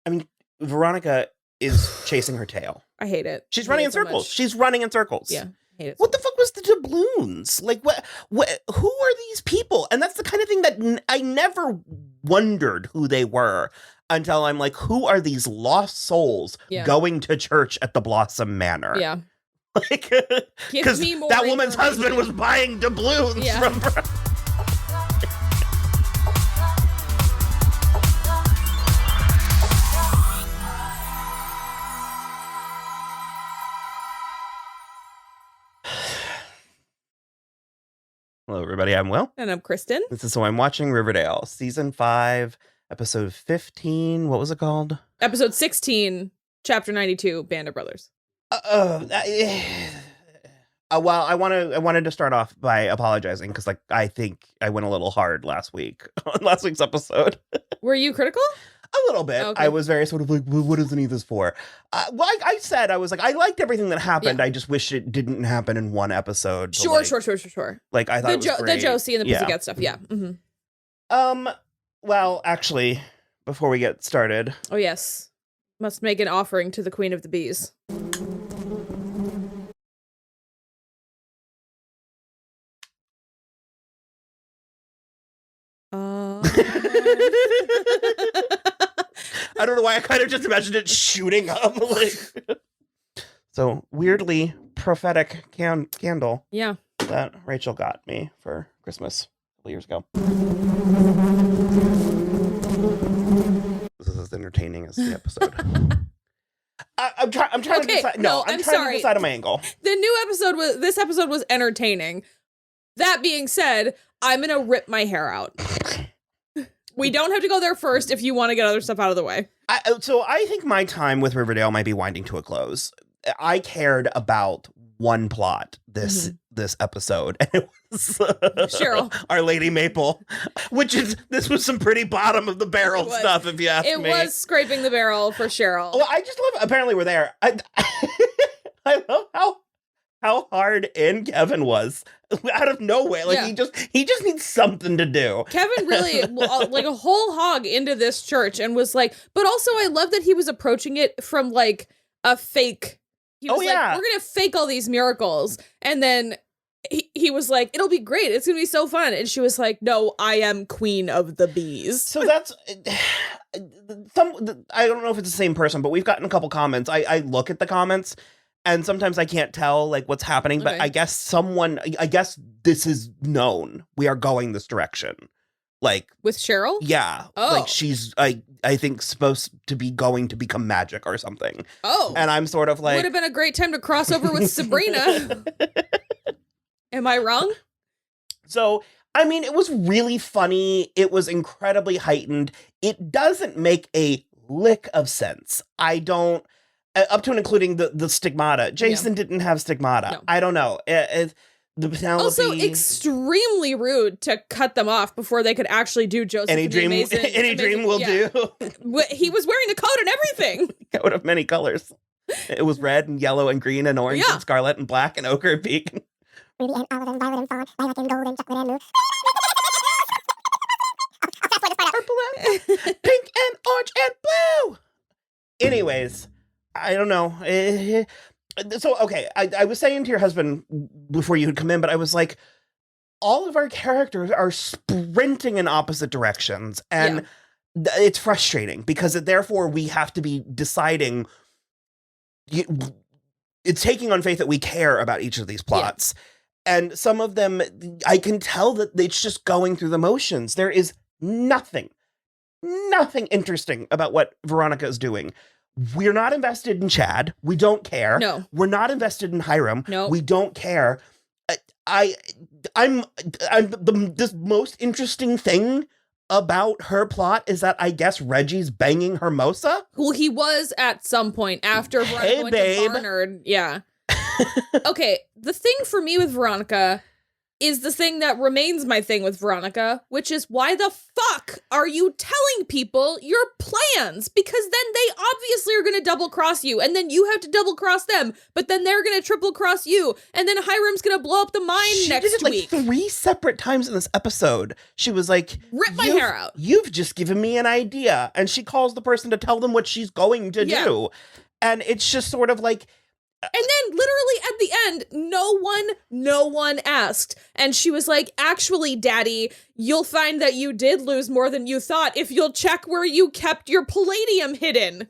I mean, Veronica is chasing her tail. I hate it. She's running in circles. She's running in circles. Yeah. I hate it. What the fuck was the doubloons? Like, what, who are these people? And that's the kind of thing that I never wondered who they were until I'm like, who are these lost souls going to church at the Blossom Manor? Yeah. Like, because that woman's husband was buying doubloons from her. Hello, everybody. I'm Will. And I'm Kristen. This is So I'm Watching Riverdale, Season 5, Episode 15. What was it called? Episode 16, Chapter 92, Band of Brothers. Well, I wanted to start off by apologizing because, like, I think I went a little hard last week on last week's episode. Were you critical? A little bit. Okay. I was very sort of like, well, what does any of this for? I said, I was like, I liked everything that happened. Yeah. I just wish it didn't happen in one episode. Sure. Like, I thought it was great. The Josie and the Pussycat stuff. Yeah. Mm-hmm. Well, actually, before we get started. Oh, yes. Must make an offering to the Queen of the Bees. I don't know why I kind of just imagined it shooting up. Like. So, weirdly prophetic candle. Yeah. That Rachel got me for Christmas a couple years ago. This is as entertaining as the episode. I'm trying to decide. No, I'm trying to decide on my angle. This episode was entertaining. That being said, I'm going to rip my hair out. We don't have to go there first if you want to get other stuff out of the way. So I think my time with Riverdale might be winding to a close. I cared about one plot this episode, and it was Cheryl, Our Lady Maple, this was some pretty bottom of the barrel stuff, if you ask me. It was scraping the barrel for Cheryl. Well, I just love. Apparently, we're there. I love how hard in Kevin was out of nowhere. Like he just needs something to do. Kevin really like a whole hog into this church and was like, but also I love that he was approaching it from like a fake. He was like, we're going to fake all these miracles. And then he was like, it'll be great. It's going to be so fun. And she was like, no, I am Queen of the Bees. So that's I don't know if it's the same person, but we've gotten a couple comments. I look at the comments and sometimes I can't tell like what's happening, but I guess this is known. We are going this direction. Like with Cheryl? Yeah. Oh. Like she's I think supposed to be going to become magic or something. Oh. And I'm sort of like, would have been a great time to cross over with Sabrina. Am I wrong? So, I mean, it was really funny. It was incredibly heightened. It doesn't make a lick of sense. I don't up to and including the stigmata. Jason didn't have stigmata. No. I don't know. The Penelope. Also, extremely rude to cut them off before they could actually do Joseph. Any dream will do. He was wearing a coat and everything. Coat of many colors. It was red and yellow and green and orange and scarlet and black and ochre and pink. Ruby and olive and violet and fawn, lilac and gold and chocolate and blue. Purple and pink and orange and blue. Anyways, I don't know. So, okay, I was saying to your husband before you had come in, but I was like, all of our characters are sprinting in opposite directions, and it's frustrating because therefore we have to be deciding, it's taking on faith that we care about each of these plots. Yeah. And some of them, I can tell that it's just going through the motions. There is nothing interesting about what Veronica is doing. We're not invested in Chad. We don't care. No. We're not invested in Hiram. No. We don't care. This most interesting thing about her plot is that I guess Reggie's banging Hermosa. Well, he was at some point after Veronica went to Barnard. Yeah. Okay, the thing for me with Veronica is the thing that remains my thing with Veronica, which is why the fuck are you telling people your plans? Because then they obviously are going to double cross you, and then you have to double cross them, but then they're going to triple cross you, and then Hiram's going to blow up the mine next week. Like 3 separate times in this episode. She was like, rip my hair out. You've just given me an idea. And she calls the person to tell them what she's going to do. And it's just sort of like, and then literally at the end, no one asked. And she was like, actually, Daddy, you'll find that you did lose more than you thought if you'll check where you kept your palladium hidden.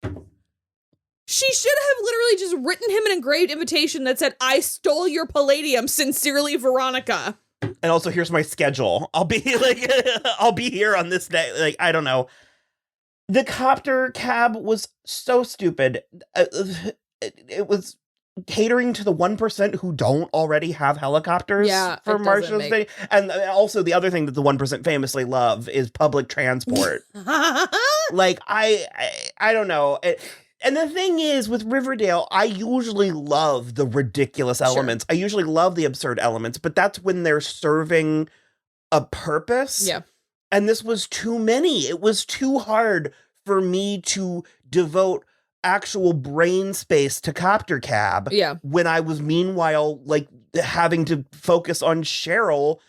She should have literally just written him an engraved invitation that said, I stole your palladium, sincerely, Veronica. And also, here's my schedule. I'll be like, I'll be here on this day. Like, I don't know. The copter cab was so stupid. It was catering to the 1% who don't already have helicopters for Marshall's Day. And also the other thing that the 1% famously love is public transport. Like, I don't know. And the thing is, with Riverdale, I usually love the ridiculous elements. I usually love the absurd elements, but that's when they're serving a purpose. Yeah. And this was too many. It was too hard for me to devote actual brain space to Copter Cab. Yeah. When I was meanwhile like having to focus on Cheryl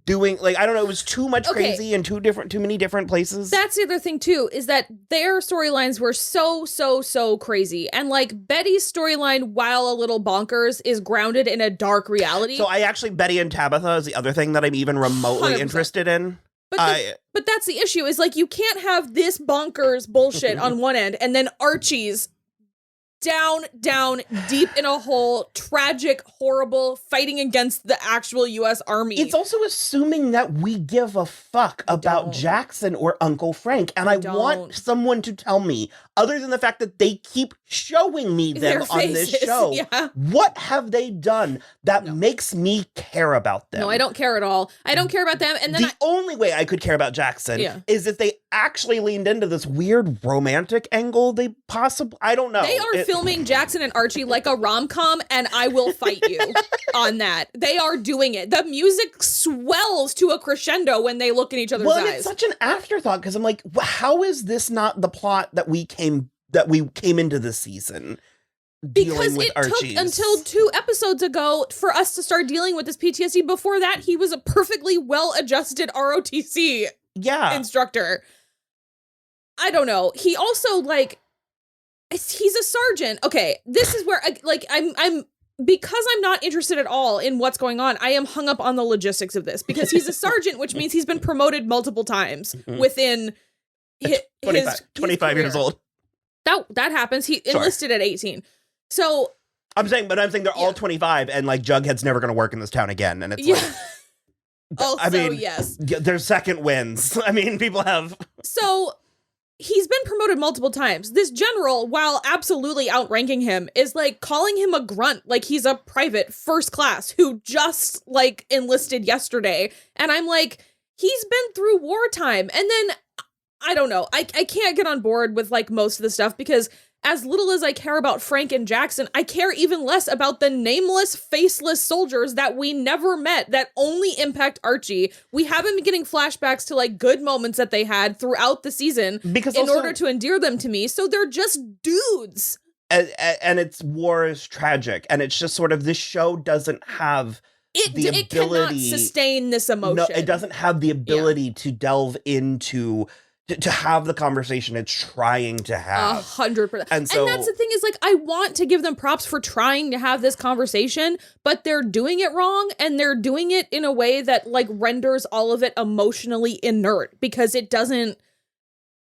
doing, like, I don't know, it was too much crazy in too many different places. That's the other thing too, is that their storylines were so crazy. And like Betty's storyline, while a little bonkers, is grounded in a dark reality. So I actually, Betty and Tabitha is the other thing that I'm even remotely 100%. Interested in. But that's the issue, is like you can't have this bonkers bullshit on one end and then Archie's down, deep in a hole, tragic, horrible, fighting against the actual U.S. Army. It's also assuming that we give a fuck about Jackson or Uncle Frank, and I want someone to tell me, other than the fact that they keep showing me them on this show, what have they done that makes me care about them? No, I don't care at all. I don't care about them. And then the only way I could care about Jackson is if they actually leaned into this weird romantic angle. They possibly, I don't know. They are filming Jackson and Archie like a rom-com, and I will fight you on that. They are doing it. The music swells to a crescendo when they look in each other's eyes. Well, it's such an afterthought, because I'm like, how is this not the plot that we came into this season? Because it took until 2 episodes ago for us to start dealing with this PTSD. Before that, he was a perfectly well-adjusted ROTC instructor. I don't know. He also, like, he's a sergeant. Okay, this is where, I'm because I'm not interested at all in what's going on, I am hung up on the logistics of this. Because he's a sergeant, which means he's been promoted multiple times within his 25 years old. That happens. He enlisted at 18. So I'm saying they're all 25, and like Jughead's never going to work in this town again, and it's like, also, I mean, yes, there's second wins. I mean, people have. So he's been promoted multiple times. This general, while absolutely outranking him, is like calling him a grunt, like he's a private first class who just like enlisted yesterday. And I'm like, he's been through wartime. And then I don't know. I can't get on board with like most of the stuff, because as little as I care about Frank and Jackson, I care even less about the nameless, faceless soldiers that we never met that only impact Archie. We haven't been getting flashbacks to like good moments that they had throughout the season in order to endear them to me. So they're just dudes. And its war is tragic. And it's just sort of, this show doesn't have the ability. It cannot sustain this emotion. No, it doesn't have the ability to delve into, to have the conversation it's trying to have. 100%. And that's the thing, is like, I want to give them props for trying to have this conversation, but they're doing it wrong, and they're doing it in a way that like renders all of it emotionally inert, because it doesn't,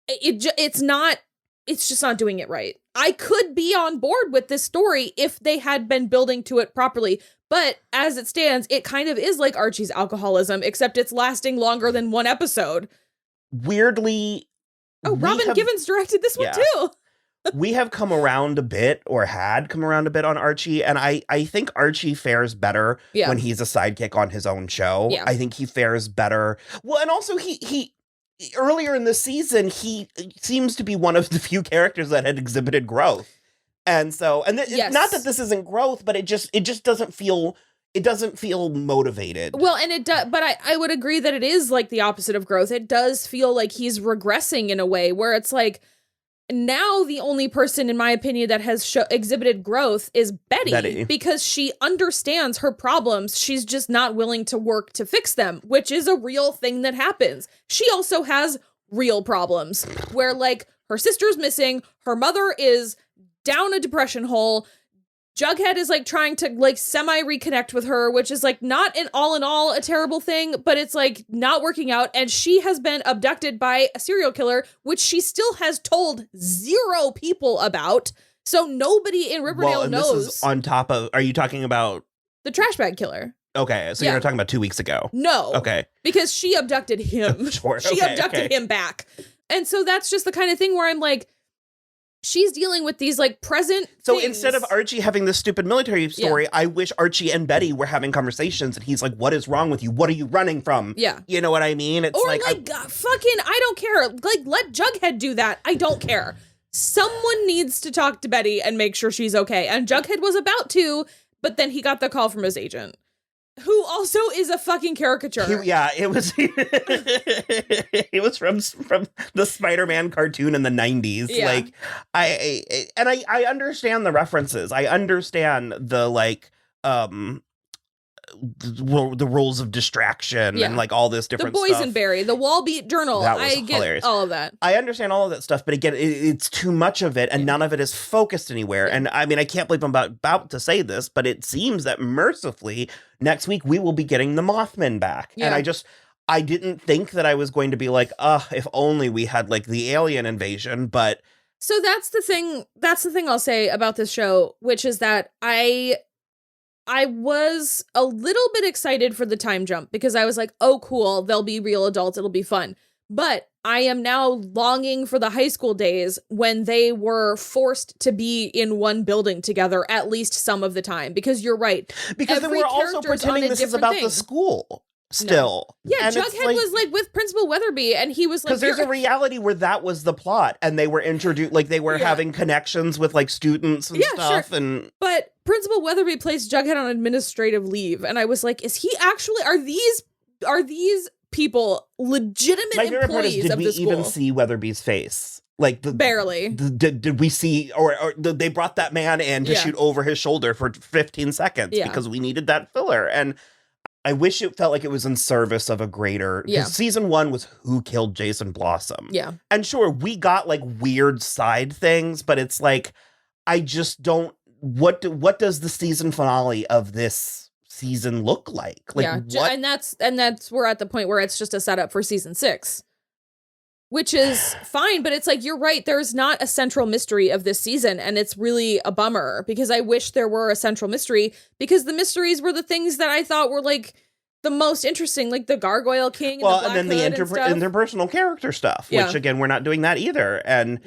it's just not doing it right. I could be on board with this story if they had been building to it properly, but as it stands, it kind of is like Archie's alcoholism, except it's lasting longer than 1 episode. Weirdly, Robin Givens directed this one too. We have come around a bit, or had come around a bit, on Archie, and I think Archie fares better when he's a sidekick on his own show. Yeah. I think he fares better. Well, and also he earlier in the season, he seems to be one of the few characters that had exhibited growth. And so, not that this isn't growth, but it just doesn't feel it doesn't feel motivated. Well, and it does, but I would agree that it is like the opposite of growth. It does feel like he's regressing in a way where it's like, now the only person, in my opinion, that has exhibited growth is Betty, because she understands her problems. She's just not willing to work to fix them, which is a real thing that happens. She also has real problems where, like, her sister's missing, her mother is down a depression hole, Jughead is like trying to like semi-reconnect with her, which is like not in all a terrible thing, but it's like not working out. And she has been abducted by a serial killer, which she still has told 0 people about. So nobody in Riverdale knows. This is on top of, are you talking about the trash bag killer? Okay, so you're not talking about 2 weeks ago. No. Okay. Because she abducted him. Sure. She abducted him back. And so that's just the kind of thing where I'm like, she's dealing with these like present So things. instead of Archie having this stupid military story, I wish Archie and Betty were having conversations and he's like, what is wrong with you? What are you running from? Yeah. You know what I mean? It's or like, fucking, I don't care. Like, let Jughead do that. I don't care. Someone needs to talk to Betty and make sure she's okay. And Jughead was about to, but then he got the call from his agent, who also is a fucking caricature. It was it was from the Spider-Man cartoon in the 90s. Yeah. Like I understand the references. I understand the like the rules of distraction and like all this different stuff. The boysenberry, the wall beat journal. That was I get hilarious. all of that. I understand all of that stuff, but again, it's too much of it, and none of it is focused anywhere. And I mean, I can't believe I'm about to say this, but it seems that mercifully next week we will be getting the Mothman back. Yeah. And I didn't think that I was going to be like, if only we had like the alien invasion, but so that's the thing I'll say about this show, which is that I was a little bit excited for the time jump because I was like, oh, cool, they'll be real adults, it'll be fun. But I am now longing for the high school days when they were forced to be in one building together at least some of the time. Because you're right. Because they were also pretending this is about the school still. No. Yeah, and Jughead was like with Principal Weatherby and he was like... Because there's a reality where that was the plot and they were introduced, like they were having connections with like students and stuff. Sure. And but Principal Weatherby placed Jughead on administrative leave. And I was like, is he actually... Are these people legitimate my favorite part is, employees of the school? Did we even see Weatherby's face? Like barely. Did we see, or they brought that man in to shoot over his shoulder for 15 seconds because we needed that filler. And I wish it felt like it was in service of a greater, because season 1 was who killed Jason Blossom. Yeah. And sure, we got like weird side things, but it's like, I just don't, what does the season finale of this season look like? Like, and that's we're at the point where it's just a setup for season 6. Which is fine, but it's like, you're right, there's not a central mystery of this season, and it's really a bummer, because I wish there were a central mystery, because the mysteries were the things that I thought were, like, the most interesting, like the Gargoyle King and the Black and then Hood the interpersonal character stuff, which, again, we're not doing that either, and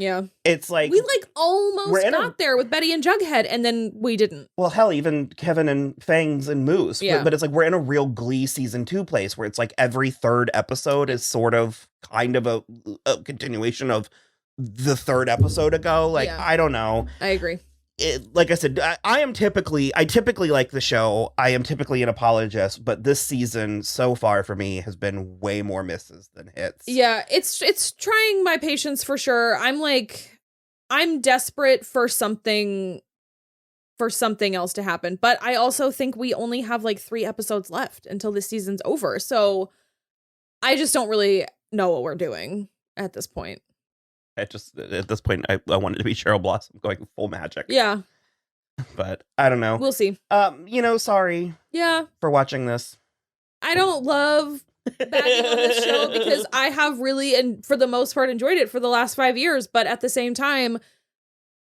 it's like... We, like, almost got there with Betty and Jughead, and then we didn't. Well, hell, even Kevin and Fangs and Moose, but it's like, we're in a real Glee season 2 place, where it's like every third episode is sort of kind of a continuation of the third episode ago. Like, I don't know. I agree. Like I said, I typically like the show. I am typically an apologist, but this season so far for me has been way more misses than hits. Yeah, it's trying my patience for sure. I'm desperate for something else to happen, but I also think we only have like 3 episodes left until this season's over. So I just don't really know what we're doing at this point. At this point, I wanted to be Cheryl Blossom going full magic. Yeah. But I don't know. We'll see. Sorry. Yeah. For watching this. I don't love bagging on this show because I have really, and for the most part, enjoyed it for the last 5 years. But at the same time,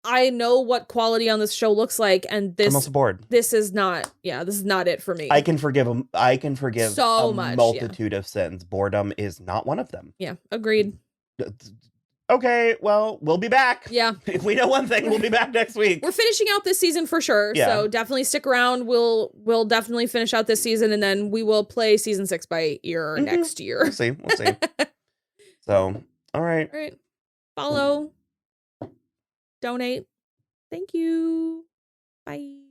I know what quality on this show looks like, and I'm also bored. This is not it for me. I can forgive so a much, multitude of sins. Boredom is not one of them. Yeah, agreed. Okay, well, we'll be back. Yeah. If we know one thing, we'll be back next week. We're finishing out this season for sure. Yeah. So definitely stick around. We'll definitely finish out this season, and then we will play season 6 by ear next year. We'll see. So, all right. All right. Follow. Donate. Thank you. Bye.